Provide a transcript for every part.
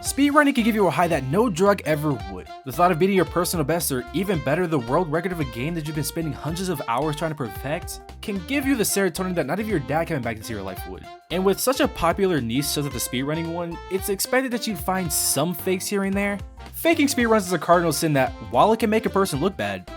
Speedrunning can give you a high that no drug ever would. The thought of beating your personal best or even better the world record of a game that you've been spending hundreds of hours trying to perfect can give you the serotonin that not even your dad coming back into your life would. And with such a popular niche such as the speedrunning one, it's expected that you'd find some fakes here and there. Faking speedruns is a cardinal sin that, while it can make a person look bad,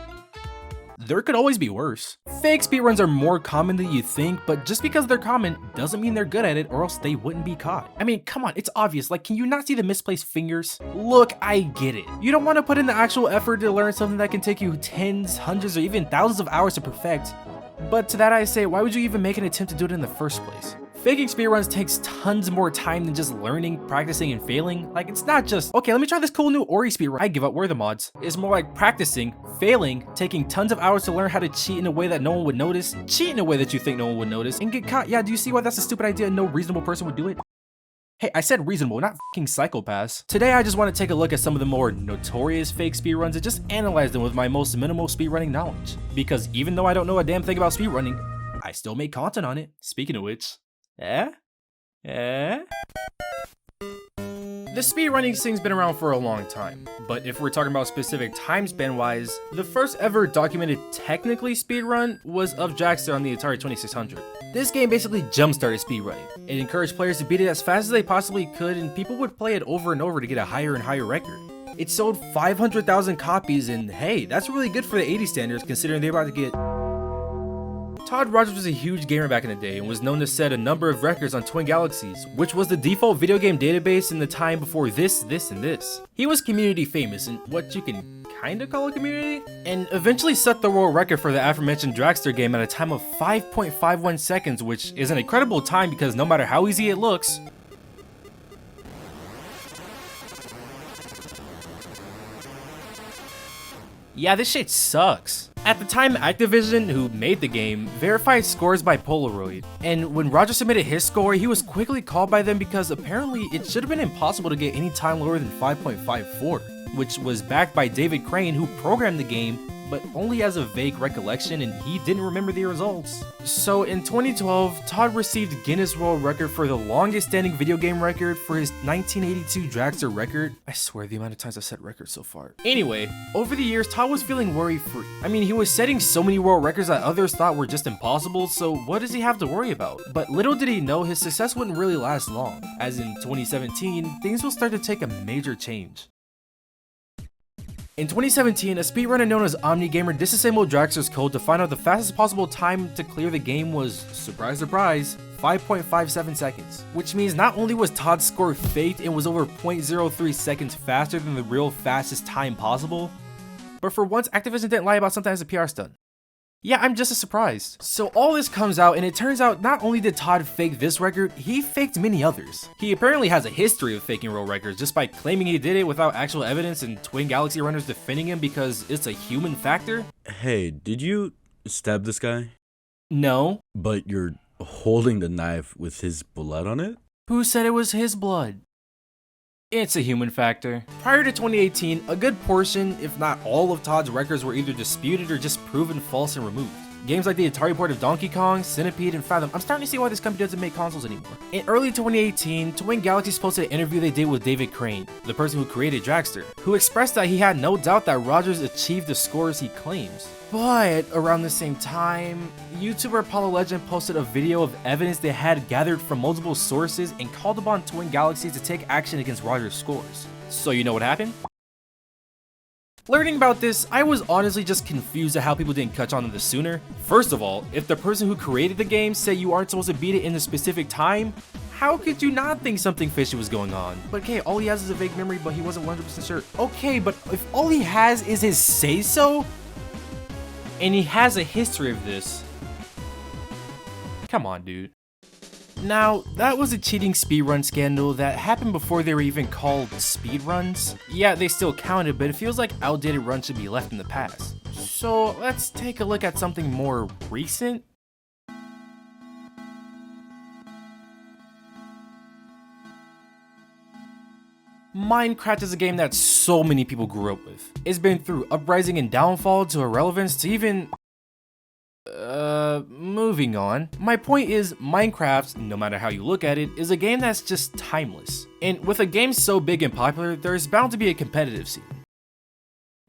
there could always be worse. Fake speedruns are more common than you think, but just because they're common doesn't mean they're good at it or else they wouldn't be caught. I mean, come on, it's obvious. Like, can you not see the misplaced fingers? Look, I get it. You don't want to put in the actual effort to learn something that can take you tens, hundreds, or even thousands of hours to perfect. But to that I say, why would you even make an attempt to do it in the first place? Faking speedruns takes tons more time than just learning, practicing, and failing. Like, it's not just, okay, let me try this cool new Ori speedrun. I give up, where are the mods? It's more like practicing, failing, taking tons of hours to learn how to cheat in a way that no one would notice, cheat in a way that you think no one would notice, and get caught. Yeah, do you see why that's a stupid idea and no reasonable person would do it? Hey, I said reasonable, not fucking psychopaths. Today, I just want to take a look at some of the more notorious fake speedruns and just analyze them with my most minimal speedrunning knowledge. Because even though I don't know a damn thing about speedrunning, I still make content on it. Speaking of which, The speedrunning thing's been around for a long time, but if we're talking about specific time span wise, the first ever documented technically speedrun was of Dragster on the Atari 2600. This game basically jump-started speedrunning. It encouraged players to beat it as fast as they possibly could, and people would play it over and over to get a higher and higher record. It sold 500,000 copies, and hey, that's really good for the 80s standards considering they're about to get... Todd Rogers was a huge gamer back in the day and was known to set a number of records on Twin Galaxies, which was the default video game database in the time before this, and this. He was community famous in what you can kinda call a community, and eventually set the world record for the aforementioned Dragster game at a time of 5.51 seconds, which is an incredible time because no matter how easy it looks, yeah, this shit sucks. At the time, Activision, who made the game, verified scores by Polaroid, and when Roger submitted his score, he was quickly called by them because apparently it should have been impossible to get any time lower than 5.54, which was backed by David Crane, who programmed the game, but only has a vague recollection and he didn't remember the results. So in 2012, Todd received Guinness World Record for the longest standing video game record for his 1982 Dragster record. I swear the amount of times I've set records so far. Anyway, over the years, Todd was feeling worry-free. I mean, he was setting so many world records that others thought were just impossible, so what does he have to worry about? But little did he know his success wouldn't really last long, as in 2017, things will start to take a major change. In 2017, a speedrunner known as OmniGamer disassembled Dragster's code to find out the fastest possible time to clear the game was, surprise surprise, 5.57 seconds. Which means not only was Todd's score faked and was over 0.03 seconds faster than the real fastest time possible, but for once Activision didn't lie about something as a PR stunt. Yeah, I'm just as surprised. So all this comes out and it turns out not only did Todd fake this record, he faked many others. He apparently has a history of faking world records just by claiming he did it without actual evidence and Twin Galaxy runners defending him because it's a human factor. Hey, did you stab this guy? No. But you're holding the knife with his blood on it? Who said it was his blood? It's a human factor. Prior to 2018, a good portion, if not all of Todd's records were either disputed or just proven false and removed. Games like the Atari port of Donkey Kong, Centipede, and Fathom, I'm starting to see why this company doesn't make consoles anymore. In early 2018, Twin Galaxies posted an interview they did with David Crane, the person who created Dragster, who expressed that he had no doubt that Rogers achieved the scores he claims. But around the same time, YouTuber Apollo Legend posted a video of evidence they had gathered from multiple sources and called upon Twin Galaxies to take action against Rogers' scores. So you know what happened? Learning about this, I was honestly just confused at how people didn't catch on to this sooner. First of all, if the person who created the game said you aren't supposed to beat it in a specific time, how could you not think something fishy was going on? But okay, all he has is a vague memory, but he wasn't 100% sure. Okay, but if all he has is his say-so, and he has a history of this, come on, dude. Now, that was a cheating speedrun scandal that happened before they were even called speedruns. Yeah, they still counted, but it feels like outdated runs should be left in the past. So let's take a look at something more recent. Minecraft is a game that so many people grew up with. It's been through uprising and downfall to irrelevance to even movie moving on. My point is, Minecraft, no matter how you look at it, is a game that's just timeless. And with a game so big and popular, there's bound to be a competitive scene.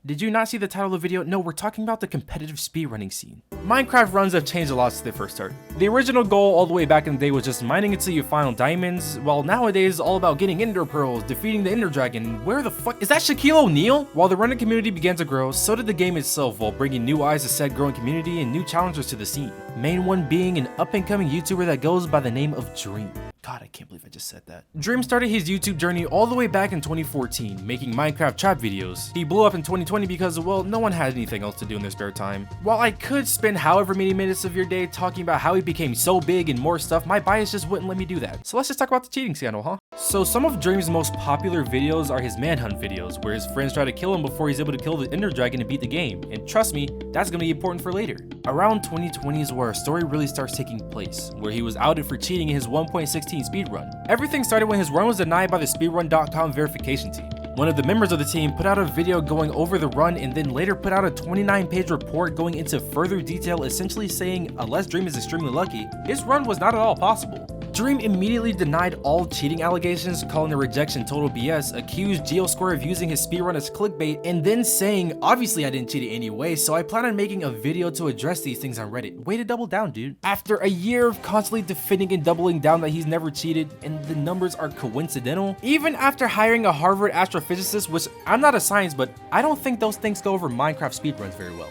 Did you not see the title of the video? No, we're talking about the competitive speedrunning scene. Minecraft runs have changed a lot since they first started. The original goal all the way back in the day was just mining until you find diamonds, while nowadays it's all about getting ender pearls, defeating the ender dragon. Where the fuck is that Shaquille O'Neal? While the running community began to grow, so did the game itself, while bringing new eyes to said growing community and new challengers to the scene. Main one being an up-and-coming YouTuber that goes by the name of Dream. God, I can't believe I just said that. Dream started his YouTube journey all the way back in 2014, making Minecraft trap videos. He blew up in 2020 because, well, no one had anything else to do in their spare time. While I could spend however many minutes of your day talking about how he became so big and more stuff, my bias just wouldn't let me do that. So let's just talk about the cheating scandal, huh? So some of Dream's most popular videos are his manhunt videos, where his friends try to kill him before he's able to kill the ender dragon and beat the game. And trust me, that's gonna be important for later. Around 2020 is where our story really starts taking place, where he was outed for cheating in his 1.16 speedrun. Everything started when his run was denied by the speedrun.com verification team. One of the members of the team put out a video going over the run and then later put out a 29-page report going into further detail, essentially saying unless Dream is extremely lucky, his run was not at all possible. Dream immediately denied all cheating allegations, calling the rejection total BS, accused Geoscore of using his speedrun as clickbait, and then saying, obviously I didn't cheat it anyway, so I plan on making a video to address these things on Reddit. Way to double down, dude. After a year of constantly defending and doubling down that he's never cheated, and the numbers are coincidental, even after hiring a Harvard astrophysicist, which I'm not a science, but I don't think those things go over Minecraft speedruns very well.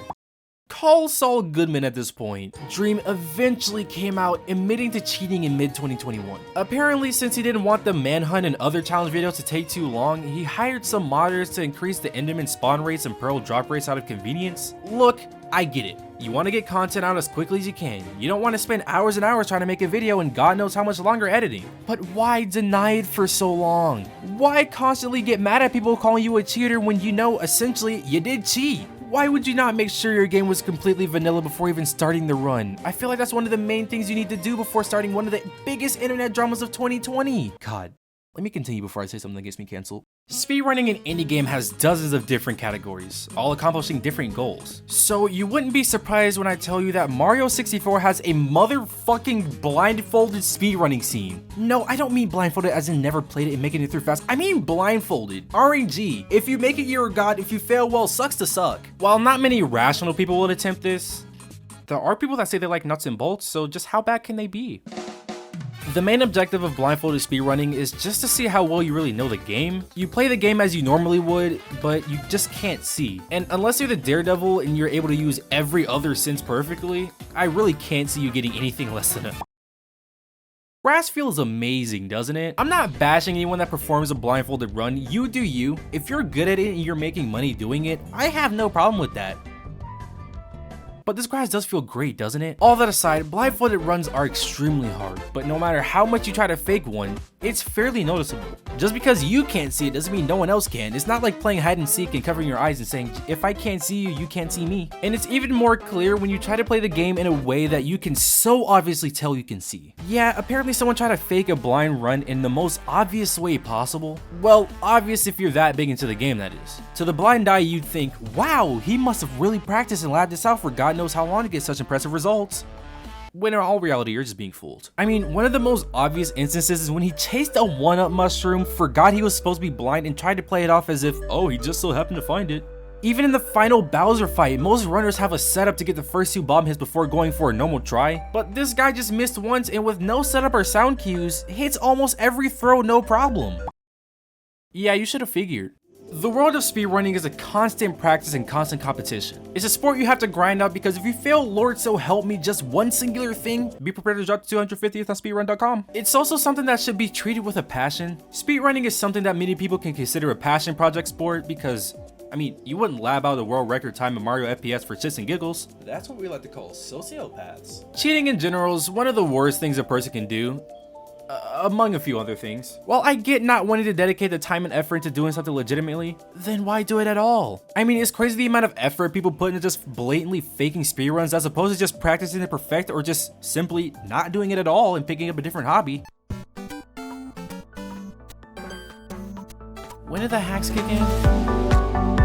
Call Saul Goodman at this point. Dream eventually came out admitting to cheating in mid-2021. Apparently, since he didn't want the manhunt and other challenge videos to take too long, he hired some modders to increase the enderman spawn rates and pearl drop rates out of convenience. Look, I get it. You want to get content out as quickly as you can. You don't want to spend hours and hours trying to make a video and God knows how much longer editing. But why deny it for so long? Why constantly get mad at people calling you a cheater when you know essentially you did cheat? Why would you not make sure your game was completely vanilla before even starting the run? I feel like that's one of the main things you need to do before starting one of the biggest internet dramas of 2020. God, let me continue before I say something that gets me canceled. Speedrunning in any game has dozens of different categories, all accomplishing different goals. So you wouldn't be surprised when I tell you that Mario 64 has a motherfucking blindfolded speedrunning scene. No, I don't mean blindfolded as in never played it and making it through fast. I mean blindfolded. RNG. If you make it, you're a god. If you fail, well, sucks to suck. While not many rational people would attempt this, there are people that say they like nuts and bolts, so just how bad can they be? The main objective of blindfolded speedrunning is just to see how well you really know the game. You play the game as you normally would, but you just can't see. And unless you're the daredevil and you're able to use every other sense perfectly, I really can't see you getting anything less than a... Grass feels amazing, doesn't it? I'm not bashing anyone that performs a blindfolded run. You do you. If you're good at it and you're making money doing it, I have no problem with that. But this grass does feel great, doesn't it? All that aside, blindfolded runs are extremely hard, but no matter how much you try to fake one, it's fairly noticeable. Just because you can't see it doesn't mean no one else can. It's not like playing hide and seek and covering your eyes and saying, if I can't see you, you can't see me. And it's even more clear when you try to play the game in a way that you can so obviously tell you can see. Yeah, apparently someone tried to fake a blind run in the most obvious way possible. Well, obvious if you're that big into the game, that is. To the blind eye, you'd think, wow, he must have really practiced and labbed this out for God knows how long to get such impressive results. When in all reality, you're just being fooled. I mean, one of the most obvious instances is when he chased a 1-up mushroom, forgot he was supposed to be blind, and tried to play it off as if, oh, he just so happened to find it. Even in the final Bowser fight, most runners have a setup to get the first 2 bomb hits before going for a normal try, but this guy just missed once and with no setup or sound cues, hits almost every throw no problem. Yeah, you should have figured. The world of speedrunning is a constant practice and constant competition. It's a sport you have to grind out because if you fail, Lord so help me, just one singular thing, be prepared to drop to 250th on speedrun.com. It's also something that should be treated with a passion. Speedrunning is something that many people can consider a passion project sport because, I mean, you wouldn't lab out a world record time in Mario FPS for shits and giggles. That's what we like to call sociopaths. Cheating in general is one of the worst things a person can do. Among a few other things. While I get not wanting to dedicate the time and effort into doing something legitimately, then why do it at all? I mean, it's crazy the amount of effort people put into just blatantly faking speedruns as opposed to just practicing to perfect or just simply not doing it at all and picking up a different hobby. When did the hacks kick in?